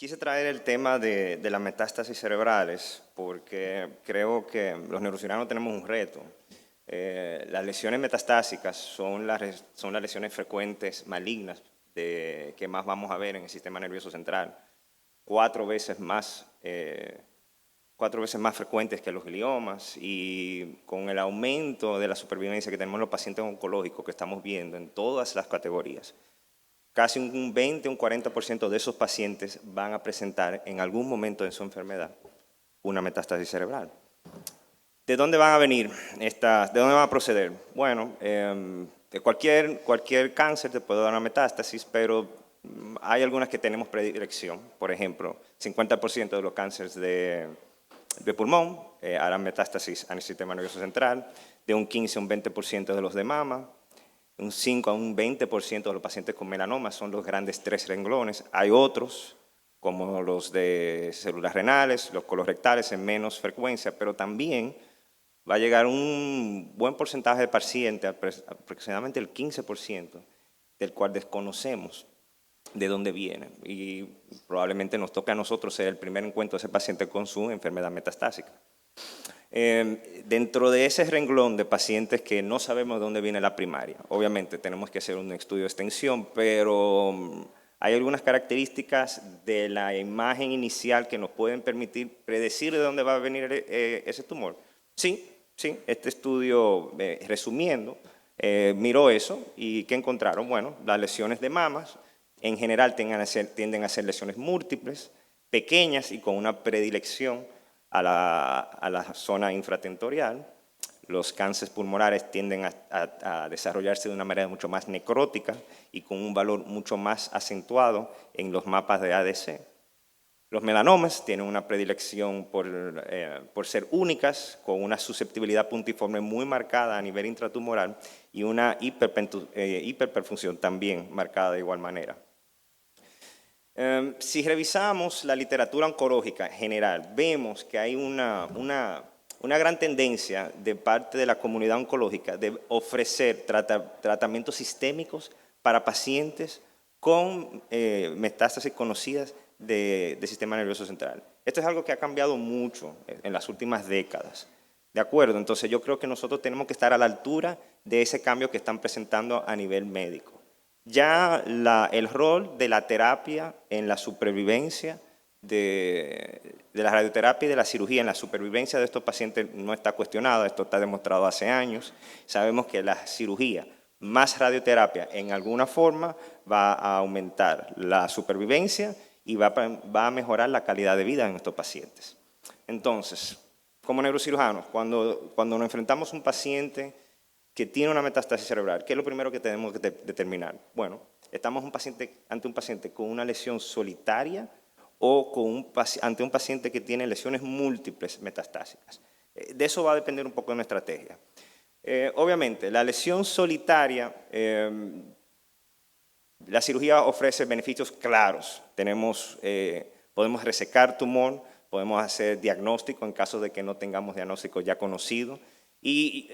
Quise traer el tema de las metástasis cerebrales porque creo que los neurocirujanos tenemos un reto. Las lesiones metastásicas son las lesiones frecuentes malignas que más vamos a ver en el sistema nervioso central. Cuatro veces más frecuentes que los gliomas, y con el aumento de la supervivencia que tenemos en los pacientes oncológicos que estamos viendo en todas las categorías, casi un 20 o un 40% de esos pacientes van a presentar en algún momento de su enfermedad una metástasis cerebral. ¿De dónde van a venir estas? ¿De dónde van a proceder? Bueno, de cualquier cáncer te puede dar una metástasis, pero hay algunas que tenemos predilección. Por ejemplo, 50% de los cánceres de pulmón harán metástasis en el sistema nervioso central, de un 15 a un 20% de los de mama, un 5 a un 20% de los pacientes con melanoma son los grandes tres renglones. Hay otros, como los de células renales, los colorectales, en menos frecuencia, pero también va a llegar un buen porcentaje de pacientes, aproximadamente el 15%, del cual desconocemos de dónde viene. Y probablemente nos toque a nosotros ser el primer encuentro de ese paciente con su enfermedad metastásica. Dentro de ese renglón de pacientes que no sabemos de dónde viene la primaria, obviamente tenemos que hacer un estudio de extensión, pero hay algunas características de la imagen inicial que nos pueden permitir predecir de dónde va a venir ese tumor. Sí, este estudio, resumiendo, miró eso y ¿qué encontraron? Bueno, las lesiones de mamas en general tienden a ser lesiones múltiples, pequeñas y con una predilección a la zona infratentorial. Los cánceres pulmonares tienden a desarrollarse de una manera mucho más necrótica y con un valor mucho más acentuado en los mapas de ADC. Los melanomas tienen una predilección por ser únicas, con una susceptibilidad puntiforme muy marcada a nivel intratumoral y una hiperperfusión también marcada de igual manera. Si revisamos la literatura oncológica general, vemos que hay una gran tendencia de parte de la comunidad oncológica de ofrecer tratamientos sistémicos para pacientes con metástasis conocidas del sistema nervioso central. Esto es algo que ha cambiado mucho en las últimas décadas. ¿De acuerdo? Entonces yo creo que nosotros tenemos que estar a la altura de ese cambio que están presentando a nivel médico. Ya el rol de la terapia en la supervivencia, de la radioterapia y de la cirugía en la supervivencia de estos pacientes no está cuestionado, esto está demostrado hace años. Sabemos que la cirugía más radioterapia en alguna forma va a aumentar la supervivencia y va a mejorar la calidad de vida en estos pacientes. Entonces, como neurocirujanos, cuando nos enfrentamos a un paciente que tiene una metástasis cerebral, ¿qué es lo primero que tenemos que determinar? Bueno, estamos ante un paciente con una lesión solitaria o ante un paciente que tiene lesiones múltiples metastásicas. De eso va a depender un poco de nuestra estrategia. Obviamente, la lesión solitaria, la cirugía ofrece beneficios claros. Podemos resecar tumor, podemos hacer diagnóstico en caso de que no tengamos diagnóstico ya conocido, y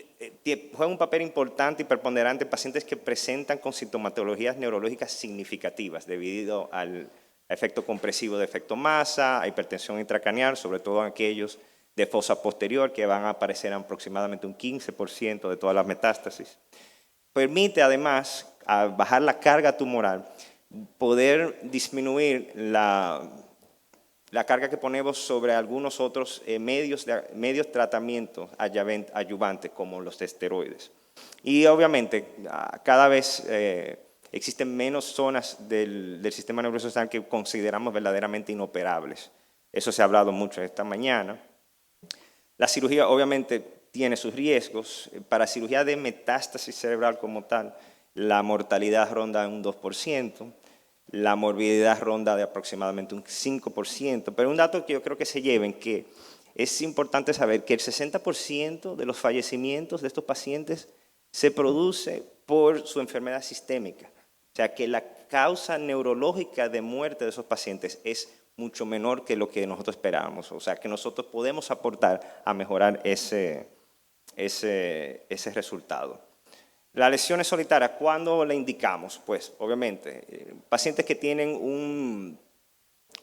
juega un papel importante y preponderante en pacientes que presentan con sintomatologías neurológicas significativas debido al efecto compresivo de efecto masa, a hipertensión intracraneal, sobre todo aquellos de fosa posterior que van a aparecer en aproximadamente un 15% de todas las metástasis. Permite además, al bajar la carga tumoral, poder disminuir la carga que ponemos sobre algunos otros medios tratamientos adyuvantes como los esteroides. Y obviamente cada vez existen menos zonas del sistema nervioso central que consideramos verdaderamente inoperables. Eso se ha hablado mucho esta mañana. La cirugía obviamente tiene sus riesgos. Para cirugía de metástasis cerebral como tal, la mortalidad ronda un 2%. La morbilidad ronda de aproximadamente un 5%, pero un dato que yo creo que se lleven, que es importante saber que el 60% de los fallecimientos de estos pacientes se produce por su enfermedad sistémica. O sea que la causa neurológica de muerte de esos pacientes es mucho menor que lo que nosotros esperábamos. O sea que nosotros podemos aportar a mejorar ese resultado. Las lesiones solitarias, ¿cuándo la indicamos? Pues obviamente, pacientes que tienen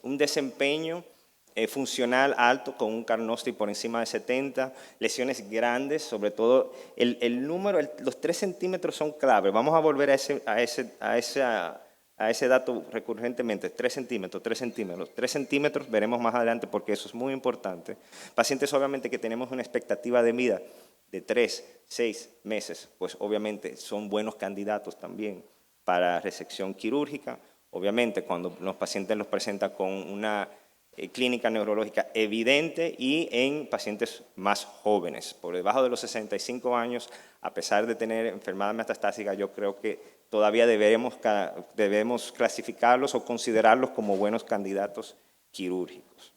un desempeño funcional alto con un Karnowski por encima de 70, lesiones grandes, sobre todo el número, los 3 centímetros son clave. Vamos a volver a ese dato recurrentemente, 3 centímetros, 3 centímetros. 3 centímetros veremos más adelante porque eso es muy importante. Pacientes obviamente que tenemos una expectativa de vida de 3, 6 meses, pues obviamente son buenos candidatos también para resección quirúrgica. Obviamente cuando los pacientes los presentan con una clínica neurológica evidente y en pacientes más jóvenes. Por debajo de los 65 años, a pesar de tener enfermedad metastásica, yo creo que todavía debemos clasificarlos o considerarlos como buenos candidatos quirúrgicos.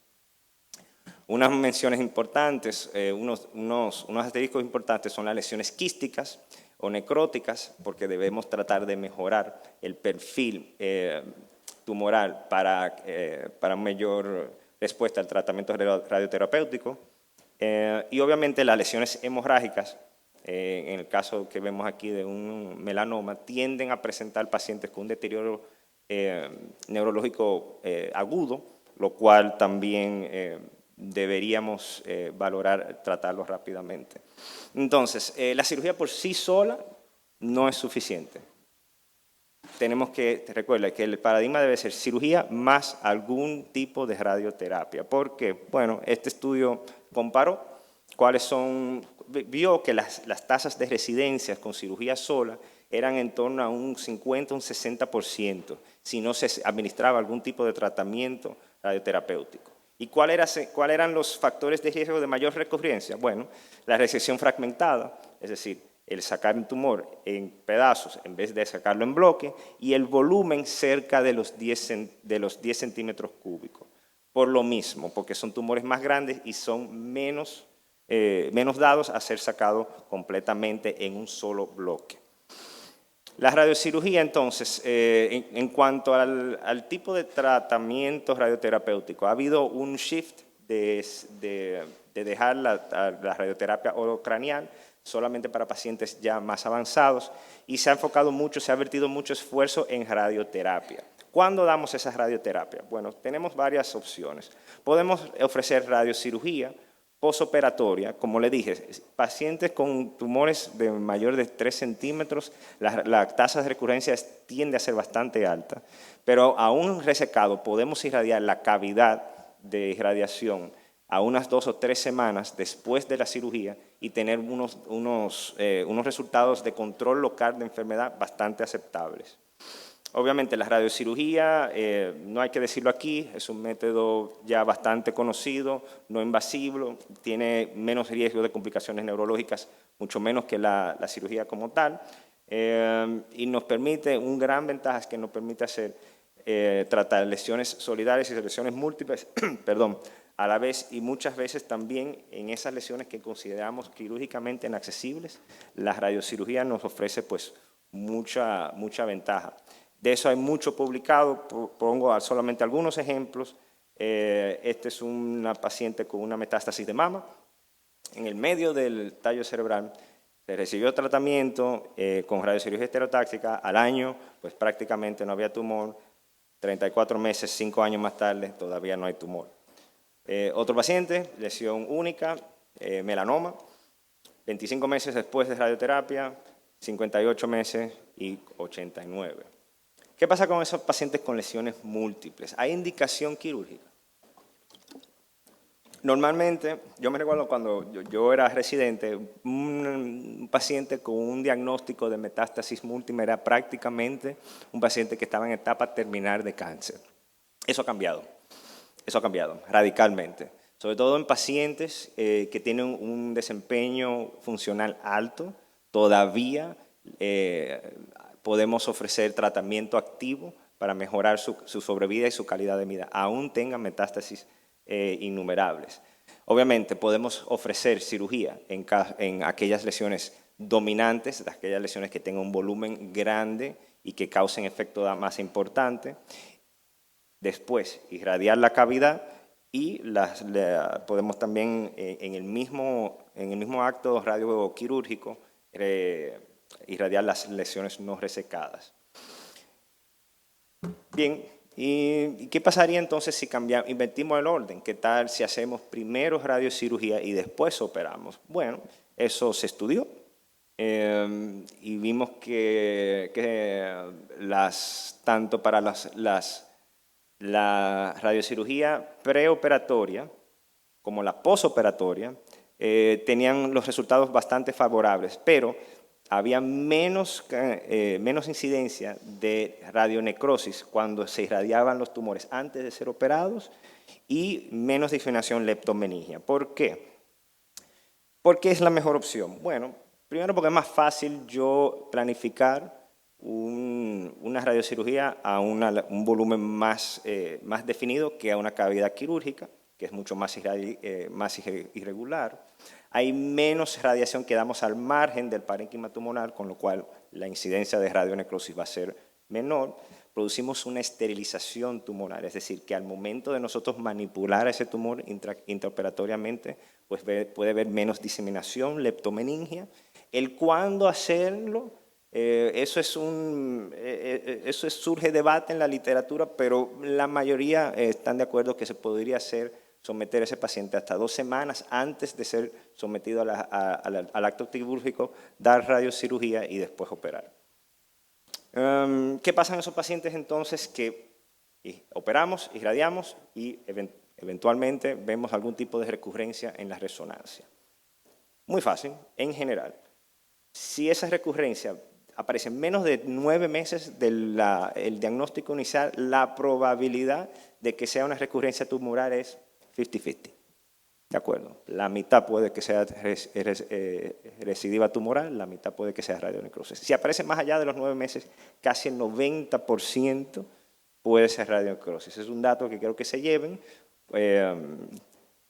Unas menciones importantes, unos asteriscos importantes son las lesiones quísticas o necróticas, porque debemos tratar de mejorar el perfil tumoral para mayor respuesta al tratamiento radioterapéutico. Y obviamente las lesiones hemorrágicas, en el caso que vemos aquí de un melanoma, tienden a presentar pacientes con un deterioro neurológico agudo, lo cual también deberíamos valorar tratarlo rápidamente. Entonces, la cirugía por sí sola no es suficiente. Tenemos que, recuerda que el paradigma debe ser cirugía más algún tipo de radioterapia. Porque, bueno, este estudio comparó vio que las tasas de residencias con cirugía sola eran en torno a un 50, un 60%, si no se administraba algún tipo de tratamiento radioterapéutico. ¿Y cuáles eran los factores de riesgo de mayor recurrencia? Bueno, la resección fragmentada, es decir, el sacar un tumor en pedazos en vez de sacarlo en bloque, y el volumen cerca de los 10 centímetros cúbicos. Por lo mismo, porque son tumores más grandes y son menos dados a ser sacados completamente en un solo bloque. La radiocirugía, entonces, en cuanto al tipo de tratamiento radioterapéutico, ha habido un shift de dejar la radioterapia orocranial solamente para pacientes ya más avanzados y se ha enfocado mucho, se ha vertido mucho esfuerzo en radioterapia. ¿Cuándo damos esa radioterapia? Bueno, tenemos varias opciones. Podemos ofrecer radiocirugía posoperatoria, como le dije, pacientes con tumores de mayor de 3 centímetros, la tasa de recurrencia tiende a ser bastante alta, pero aún resecado podemos irradiar la cavidad de irradiación a unas 2 o 3 semanas después de la cirugía y tener unos resultados de control local de enfermedad bastante aceptables. Obviamente la radiocirugía, no hay que decirlo aquí, es un método ya bastante conocido, no invasivo, tiene menos riesgo de complicaciones neurológicas, mucho menos que la cirugía como tal, y nos permite, un gran ventaja es que nos permite tratar lesiones solidarias y lesiones múltiples, perdón, a la vez, y muchas veces también en esas lesiones que consideramos quirúrgicamente inaccesibles, la radiocirugía nos ofrece pues mucha ventaja. De eso hay mucho publicado, pongo solamente algunos ejemplos. Este es una paciente con una metástasis de mama. En el medio del tallo cerebral se recibió tratamiento con radiocirugía estereotáxica. Al año, pues prácticamente no había tumor. 34 meses, 5 años más tarde, todavía no hay tumor. Otro paciente, lesión única, melanoma. 25 meses después de radioterapia, 58 meses y 89. ¿Qué pasa con esos pacientes con lesiones múltiples? ¿Hay indicación quirúrgica? Normalmente, yo me recuerdo cuando yo era residente, un paciente con un diagnóstico de metástasis múltiple era prácticamente un paciente que estaba en etapa terminal de cáncer. Eso ha cambiado radicalmente, sobre todo en pacientes que tienen un desempeño funcional alto. Todavía podemos ofrecer tratamiento activo para mejorar su sobrevida y su calidad de vida, aún tengan metástasis innumerables. Obviamente podemos ofrecer cirugía en aquellas lesiones dominantes, aquellas lesiones que tengan un volumen grande y que causen efecto de masa importante. Después irradiar la cavidad y podemos también en el mismo acto radioquirúrgico irradiar las lesiones no resecadas. Bien, ¿Y qué pasaría entonces si invertimos el orden? ¿Qué tal si hacemos primero radiocirugía y después operamos? Bueno, eso se estudió y vimos que tanto para la radiocirugía preoperatoria como la posoperatoria tenían los resultados bastante favorables, pero había menos incidencia de radionecrosis cuando se irradiaban los tumores antes de ser operados y menos diseminación leptomeningia. ¿Por qué? ¿Por qué es la mejor opción? Bueno, primero porque es más fácil yo planificar una radiocirugía a un volumen más definido que a una cavidad quirúrgica, que es mucho más irregular. Hay menos radiación que damos al margen del parénquima tumoral, con lo cual la incidencia de radionecrosis va a ser menor. Producimos una esterilización tumoral, es decir, que al momento de nosotros manipular ese tumor intraoperatoriamente, pues puede haber menos diseminación, leptomeningia. El cuándo hacerlo, surge debate en la literatura, pero la mayoría están de acuerdo que se podría someter a ese paciente hasta 2 semanas antes de ser sometido al acto quirúrgico, dar radiocirugía y después operar. ¿Qué pasa en esos pacientes entonces que operamos, irradiamos y eventualmente vemos algún tipo de recurrencia en la resonancia? Muy fácil, en general. Si esa recurrencia aparece en menos de 9 meses del diagnóstico inicial, la probabilidad de que sea una recurrencia tumoral es 50-50. ¿De acuerdo? La mitad puede que sea recidiva tumoral, la mitad puede que sea radionecrosis. Si aparece más allá de los 9 meses, casi el 90% puede ser radionecrosis. Es un dato que creo que se lleven.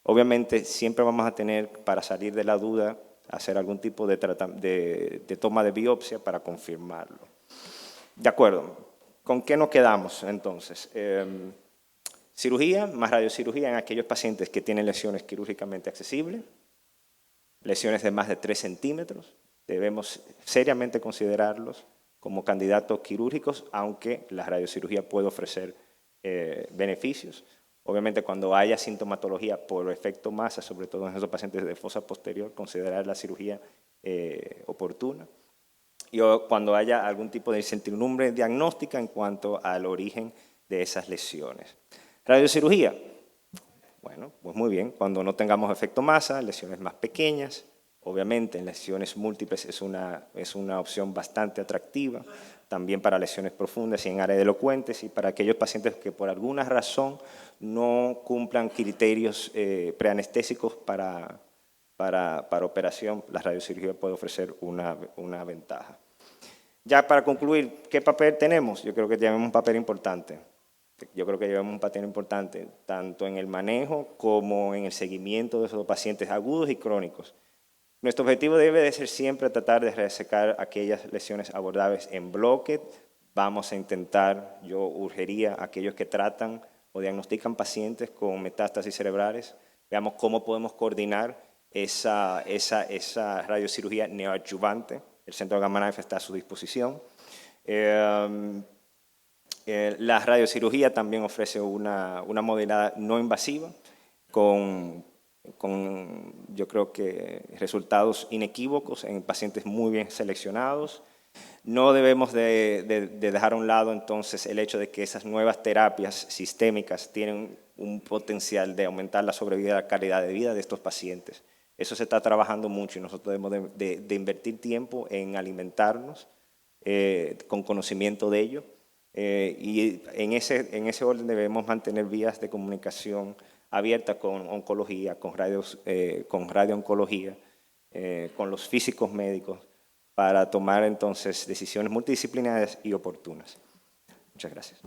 Obviamente siempre vamos a tener, para salir de la duda, hacer algún tipo de toma de biopsia para confirmarlo. De acuerdo. ¿Con qué nos quedamos entonces? Cirugía más radiocirugía en aquellos pacientes que tienen lesiones quirúrgicamente accesibles, lesiones de más de 3 centímetros. Debemos seriamente considerarlos como candidatos quirúrgicos, aunque la radiocirugía puede ofrecer beneficios. Obviamente, cuando haya sintomatología por efecto masa, sobre todo en esos pacientes de fosa posterior, considerar la cirugía oportuna. Y cuando haya algún tipo de incertidumbre diagnóstica en cuanto al origen de esas lesiones. Radiocirugía. Bueno, pues muy bien. Cuando no tengamos efecto masa, lesiones más pequeñas, obviamente en lesiones múltiples es una opción bastante atractiva, también para lesiones profundas y en áreas elocuentes y para aquellos pacientes que por alguna razón no cumplan criterios preanestésicos para operación, la radiocirugía puede ofrecer una ventaja. Ya para concluir, ¿qué papel tenemos? Yo creo que tenemos un papel importante. Tanto en el manejo como en el seguimiento de esos pacientes agudos y crónicos. Nuestro objetivo debe de ser siempre tratar de resecar aquellas lesiones abordables en bloque. Vamos a intentar, yo urgiría a aquellos que tratan o diagnostican pacientes con metástasis cerebrales, veamos cómo podemos coordinar esa radiocirugía neoadyuvante. El Centro Gamma Knife está a su disposición. La radiocirugía también ofrece una modalidad no invasiva con yo creo que resultados inequívocos en pacientes muy bien seleccionados. No debemos de dejar a un lado entonces el hecho de que esas nuevas terapias sistémicas tienen un potencial de aumentar la sobrevida y la calidad de vida de estos pacientes. Eso se está trabajando mucho y nosotros debemos de invertir tiempo en alimentarnos con conocimiento de ello. Y en ese orden debemos mantener vías de comunicación abiertas con oncología, con radiooncología, con los físicos médicos, para tomar entonces decisiones multidisciplinarias y oportunas. Muchas gracias.